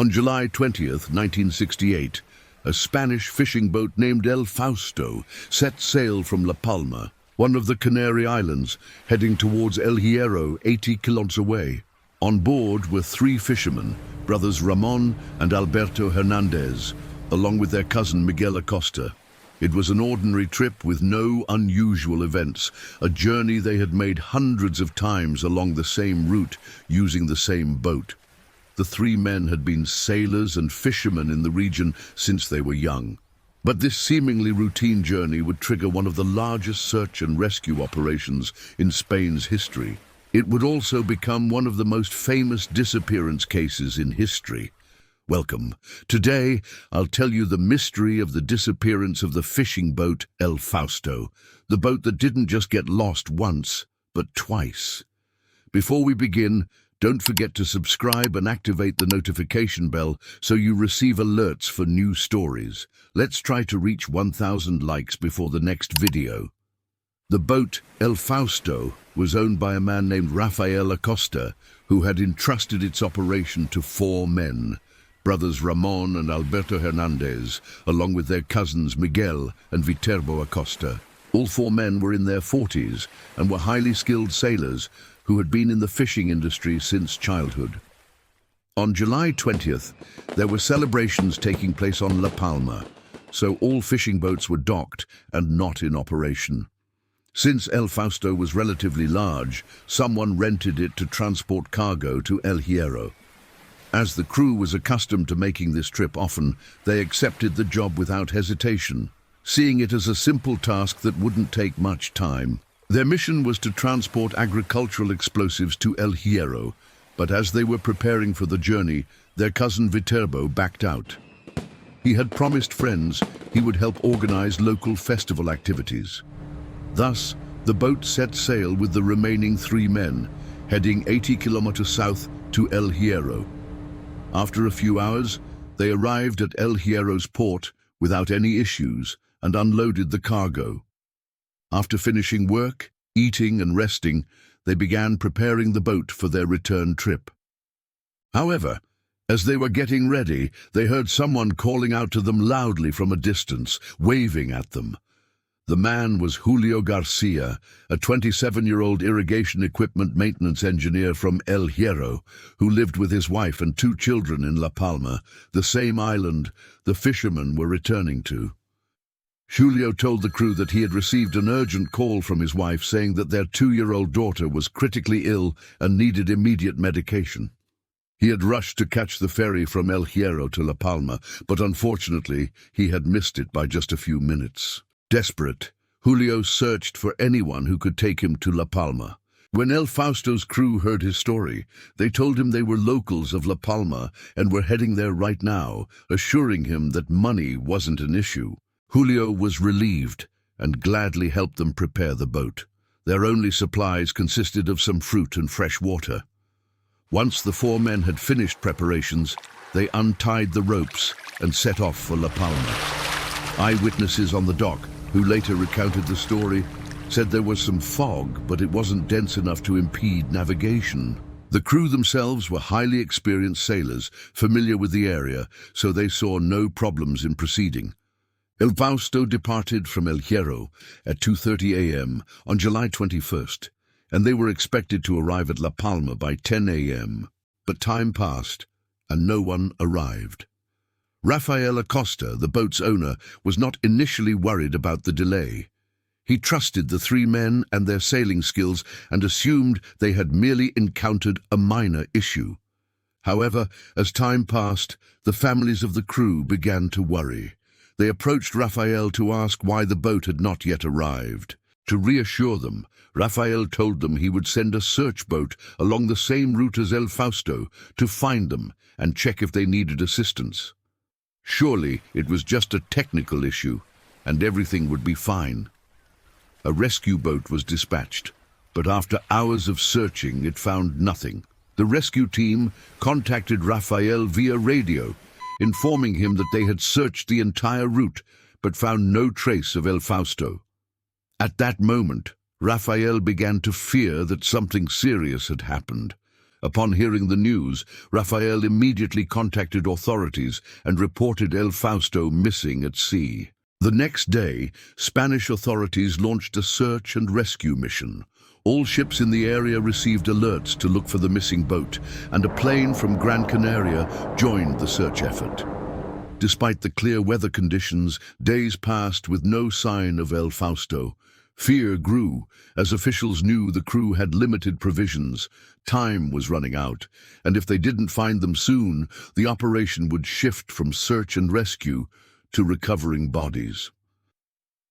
On July 20th, 1968, a Spanish fishing boat named El Fausto set sail from La Palma, one of the Canary Islands, heading towards El Hierro, 80 kilometers away. On board were 3 fishermen, brothers Ramon and Alberto Hernandez, along with their cousin Miguel Acosta. It was an ordinary trip with no unusual events, a journey they had made hundreds of times along the same route, using the same boat. The 3 men had been sailors and fishermen in the region since they were young. But this seemingly routine journey would trigger one of the largest search and rescue operations in Spain's history. It would also become one of the most famous disappearance cases in history. Welcome. Today, I'll tell you the mystery of the disappearance of the fishing boat El Fausto, the boat that didn't just get lost once, but twice. Before we begin, don't forget to subscribe and activate the notification bell so you receive alerts for new stories. Let's try to reach 1,000 likes before the next video. The boat, El Fausto, was owned by a man named Rafael Acosta, who had entrusted its operation to 4 men, brothers Ramon and Alberto Hernandez, along with their cousins Miguel and Viterbo Acosta. All 4 men were in their 40s and were highly skilled sailors who had been in the fishing industry since childhood. On July 20th, there were celebrations taking place on La Palma, so all fishing boats were docked and not in operation. Since El Fausto was relatively large, someone rented it to transport cargo to El Hierro. As the crew was accustomed to making this trip often, they accepted the job without hesitation, seeing it as a simple task that wouldn't take much time. Their mission was to transport agricultural explosives to El Hierro, but as they were preparing for the journey, their cousin Viterbo backed out. He had promised friends he would help organize local festival activities. Thus, the boat set sail with the remaining 3 men, heading 80 kilometers south to El Hierro. After a few hours, they arrived at El Hierro's port without any issues and unloaded the cargo. After finishing work, eating and resting, they began preparing the boat for their return trip. However, as they were getting ready, they heard someone calling out to them loudly from a distance, waving at them. The man was Julio Garcia, a 27-year-old irrigation equipment maintenance engineer from El Hierro, who lived with his wife and 2 children in La Palma, the same island the fishermen were returning to. Julio told the crew that he had received an urgent call from his wife saying that their 2-year-old daughter was critically ill and needed immediate medication. He had rushed to catch the ferry from El Hierro to La Palma, but unfortunately, he had missed it by just a few minutes. Desperate, Julio searched for anyone who could take him to La Palma. When El Fausto's crew heard his story, they told him they were locals of La Palma and were heading there right now, assuring him that money wasn't an issue. Julio was relieved and gladly helped them prepare the boat. Their only supplies consisted of some fruit and fresh water. Once the 4 men had finished preparations, they untied the ropes and set off for La Palma. Eyewitnesses on the dock, who later recounted the story, said there was some fog, but it wasn't dense enough to impede navigation. The crew themselves were highly experienced sailors, familiar with the area, so they saw no problems in proceeding. El Fausto departed from El Hierro at 2:30 a.m. on July 21st, and they were expected to arrive at La Palma by 10 a.m. But time passed, and no one arrived. Rafael Acosta, the boat's owner, was not initially worried about the delay. He trusted the 3 men and their sailing skills and assumed they had merely encountered a minor issue. However, as time passed, the families of the crew began to worry. They approached Rafael to ask why the boat had not yet arrived. To reassure them, Rafael told them he would send a search boat along the same route as El Fausto to find them and check if they needed assistance. Surely it was just a technical issue, and everything would be fine. A rescue boat was dispatched, but after hours of searching, it found nothing. The rescue team contacted Rafael via radio, informing him that they had searched the entire route, but found no trace of El Fausto. At that moment, Rafael began to fear that something serious had happened. Upon hearing the news, Rafael immediately contacted authorities and reported El Fausto missing at sea. The next day, Spanish authorities launched a search and rescue mission. All ships in the area received alerts to look for the missing boat, and a plane from Gran Canaria joined the search effort. Despite the clear weather conditions, days passed with no sign of El Fausto. Fear grew, as officials knew the crew had limited provisions. Time was running out, and if they didn't find them soon, the operation would shift from search and rescue to recovering bodies.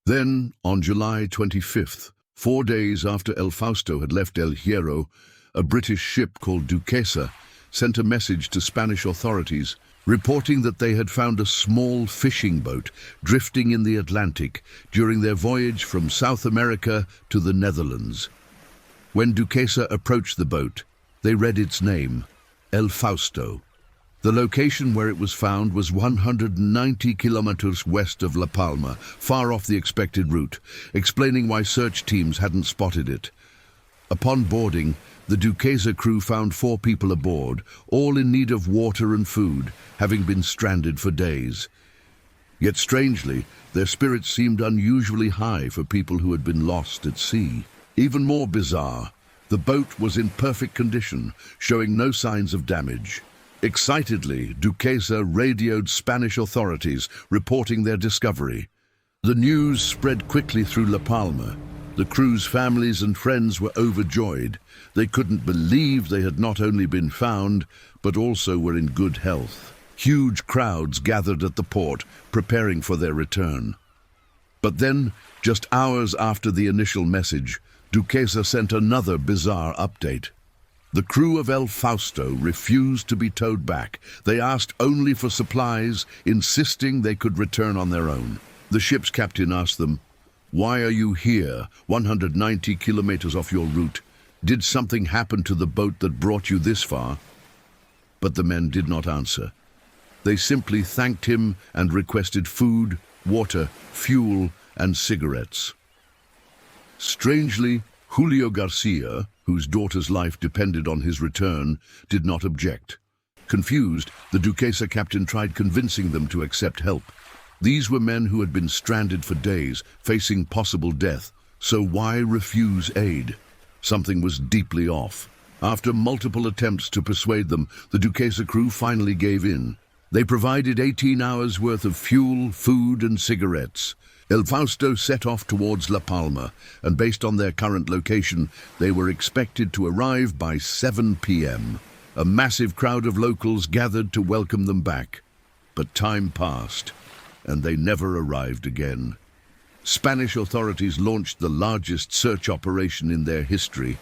Then, on July 25th, 4 days after El Fausto had left El Hierro, a British ship called Duquesa sent a message to Spanish authorities reporting that they had found a small fishing boat drifting in the Atlantic during their voyage from South America to the Netherlands. When Duquesa approached the boat, they read its name, El Fausto. The location where it was found was 190 kilometers west of La Palma, far off the expected route, explaining why search teams hadn't spotted it. Upon boarding, the Duquesa crew found 4 people aboard, all in need of water and food, having been stranded for days. Yet strangely, their spirits seemed unusually high for people who had been lost at sea. Even more bizarre, the boat was in perfect condition, showing no signs of damage. Excitedly, Duquesa radioed Spanish authorities, reporting their discovery. The news spread quickly through La Palma. The crew's families and friends were overjoyed. They couldn't believe they had not only been found, but also were in good health. Huge crowds gathered at the port, preparing for their return. But then, just hours after the initial message, Duquesa sent another bizarre update. The crew of El Fausto refused to be towed back. They asked only for supplies, insisting they could return on their own. The ship's captain asked them, "Why are you here, 190 kilometers off your route? Did something happen to the boat that brought you this far?" But the men did not answer. They simply thanked him and requested food, water, fuel, and cigarettes. Strangely, Julio Garcia, whose daughter's life depended on his return, did not object. Confused, the Duquesa captain tried convincing them to accept help. These were men who had been stranded for days, facing possible death, so why refuse aid? Something was deeply off. After multiple attempts to persuade them, the Duquesa crew finally gave in. They provided 18 hours' worth of fuel, food, and cigarettes. El Fausto set off towards La Palma, and based on their current location, they were expected to arrive by 7 p.m. A massive crowd of locals gathered to welcome them back. But time passed, and they never arrived again. Spanish authorities launched the largest search operation in their history.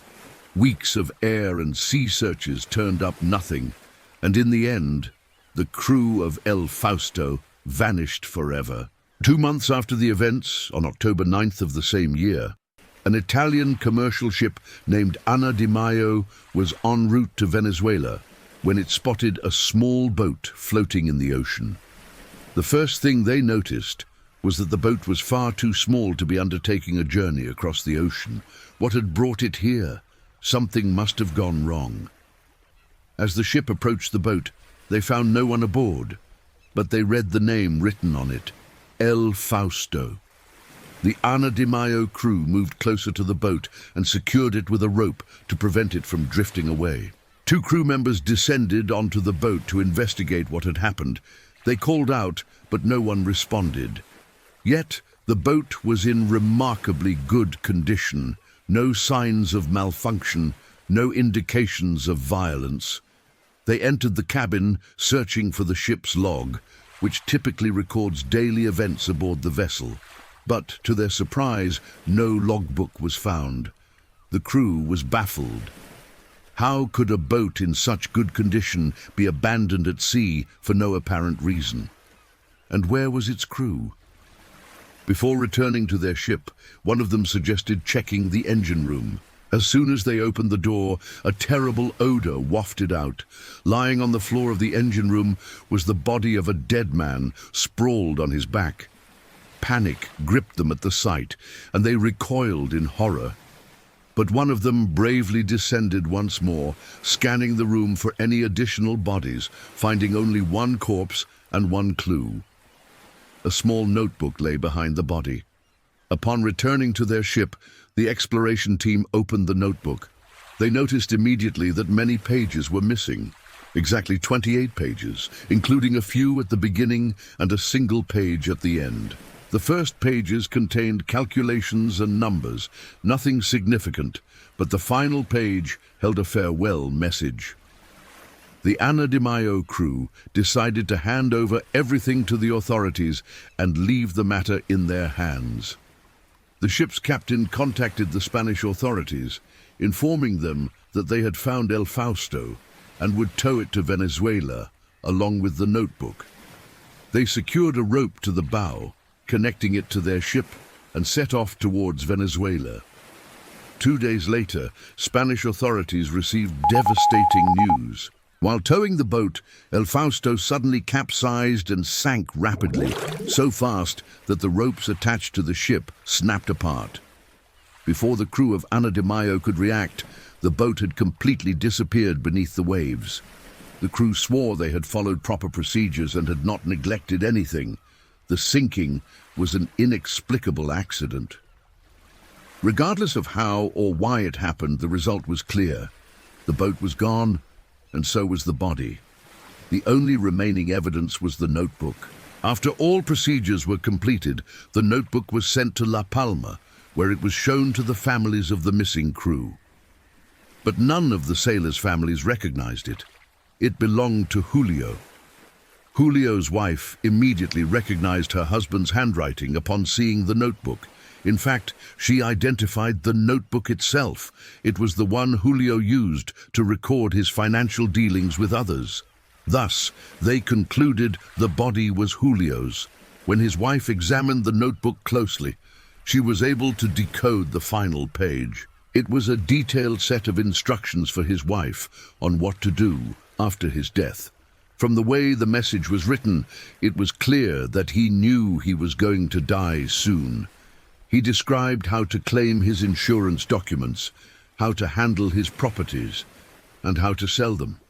Weeks of air and sea searches turned up nothing, and in the end, the crew of El Fausto vanished forever. 2 months after the events, on October 9th of the same year, an Italian commercial ship named Anna Di Maio was en route to Venezuela when it spotted a small boat floating in the ocean. The first thing they noticed was that the boat was far too small to be undertaking a journey across the ocean. What had brought it here? Something must have gone wrong. As the ship approached the boat, they found no one aboard, but they read the name written on it, El Fausto. The Anna Di Maio crew moved closer to the boat and secured it with a rope to prevent it from drifting away. 2 crew members descended onto the boat to investigate what had happened. They called out, but no one responded. Yet, the boat was in remarkably good condition. No signs of malfunction, no indications of violence. They entered the cabin, searching for the ship's log, which typically records daily events aboard the vessel. But, to their surprise, no logbook was found. The crew was baffled. How could a boat in such good condition be abandoned at sea for no apparent reason? And where was its crew? Before returning to their ship, one of them suggested checking the engine room. As soon as they opened the door, a terrible odor wafted out. Lying on the floor of the engine room was the body of a dead man, sprawled on his back. Panic gripped them at the sight, and they recoiled in horror. but one of them bravely descended once more, scanning the room for any additional bodies, finding only one corpse and one clue. A small notebook lay behind the body. Upon returning to their ship, the exploration team opened the notebook. They noticed immediately that many pages were missing. Exactly 28 pages, including a few at the beginning and a single page at the end. The first pages contained calculations and numbers, nothing significant, but the final page held a farewell message. The Ana de Mayo crew decided to hand over everything to the authorities and leave the matter in their hands. The ship's captain contacted the Spanish authorities, informing them that they had found El Fausto and would tow it to Venezuela, along with the notebook. They secured a rope to the bow, connecting it to their ship, and set off towards Venezuela. 2 days later, Spanish authorities received devastating news. While towing the boat, El Fausto suddenly capsized and sank rapidly, so fast that the ropes attached to the ship snapped apart. Before the crew of Ana de Mayo could react, the boat had completely disappeared beneath the waves. The crew swore they had followed proper procedures and had not neglected anything. The sinking was an inexplicable accident. Regardless of how or why it happened, the result was clear. The boat was gone, and so was the body. The only remaining evidence was the notebook. After all procedures were completed, the notebook was sent to La Palma, where it was shown to the families of the missing crew. But none of the sailors' families recognized it. It belonged to Julio. Julio's wife immediately recognized her husband's handwriting upon seeing the notebook. In fact, she identified the notebook itself. It was the one Julio used to record his financial dealings with others. Thus, they concluded the body was Julio's. When his wife examined the notebook closely, she was able to decode the final page. It was a detailed set of instructions for his wife on what to do after his death. From the way the message was written, it was clear that he knew he was going to die soon. He described how to claim his insurance documents, how to handle his properties, and how to sell them.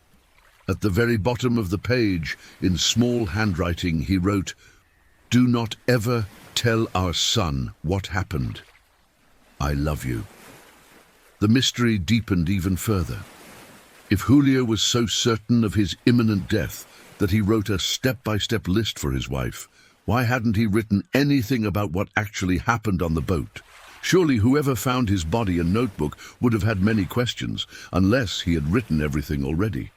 At the very bottom of the page, in small handwriting, he wrote, "Do not ever tell our son what happened. I love you." The mystery deepened even further. If Julio was so certain of his imminent death that he wrote a step-by-step list for his wife, why hadn't he written anything about what actually happened on the boat? Surely whoever found his body and notebook would have had many questions, unless he had written everything already.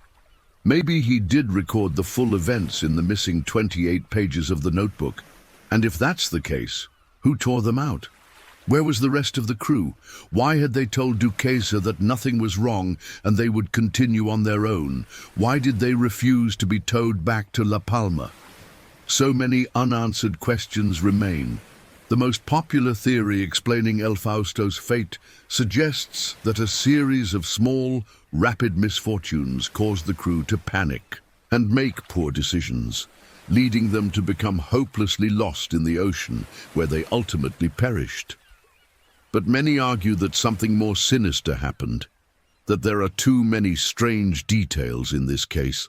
Maybe he did record the full events in the missing 28 pages of the notebook. And if that's the case, who tore them out? Where was the rest of the crew? Why had they told Duquesa that nothing was wrong and they would continue on their own? Why did they refuse to be towed back to La Palma? So many unanswered questions remain. The most popular theory explaining El Fausto's fate suggests that a series of small, rapid misfortunes caused the crew to panic and make poor decisions, leading them to become hopelessly lost in the ocean, where they ultimately perished. But many argue that something more sinister happened, that there are too many strange details in this case.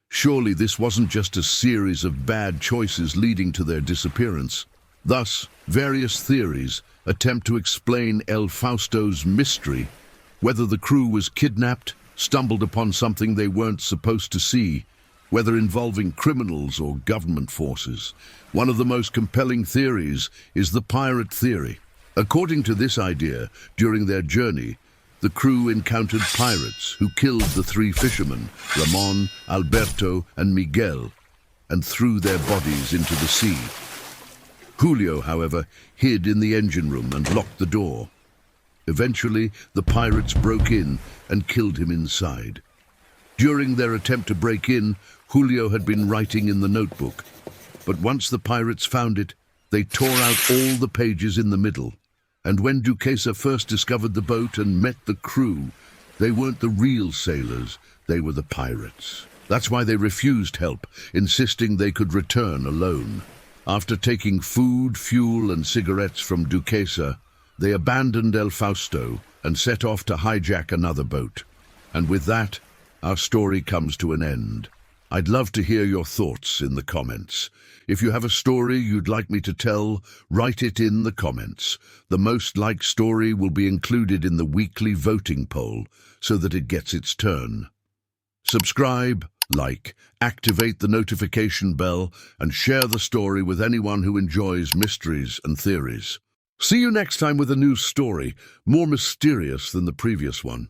Surely this wasn't just a series of bad choices leading to their disappearance. Thus, various theories attempt to explain El Fausto's mystery, whether the crew was kidnapped, stumbled upon something they weren't supposed to see, whether involving criminals or government forces. One of the most compelling theories is the pirate theory. According to this idea, during their journey, the crew encountered pirates who killed the 3 fishermen, Ramon, Alberto, and Miguel, and threw their bodies into the sea. Julio, however, hid in the engine room and locked the door. Eventually, the pirates broke in and killed him inside. During their attempt to break in, Julio had been writing in the notebook, but once the pirates found it, they tore out all the pages in the middle. And when Duquesa first discovered the boat and met the crew, they weren't the real sailors, they were the pirates. That's why they refused help, insisting they could return alone. After taking food, fuel, and cigarettes from Duquesa, they abandoned El Fausto and set off to hijack another boat. And with that, our story comes to an end. I'd love to hear your thoughts in the comments. If you have a story you'd like me to tell, write it in the comments. The most liked story will be included in the weekly voting poll so that it gets its turn. Subscribe, like, activate the notification bell, and share the story with anyone who enjoys mysteries and theories. See you next time with a new story, more mysterious than the previous one.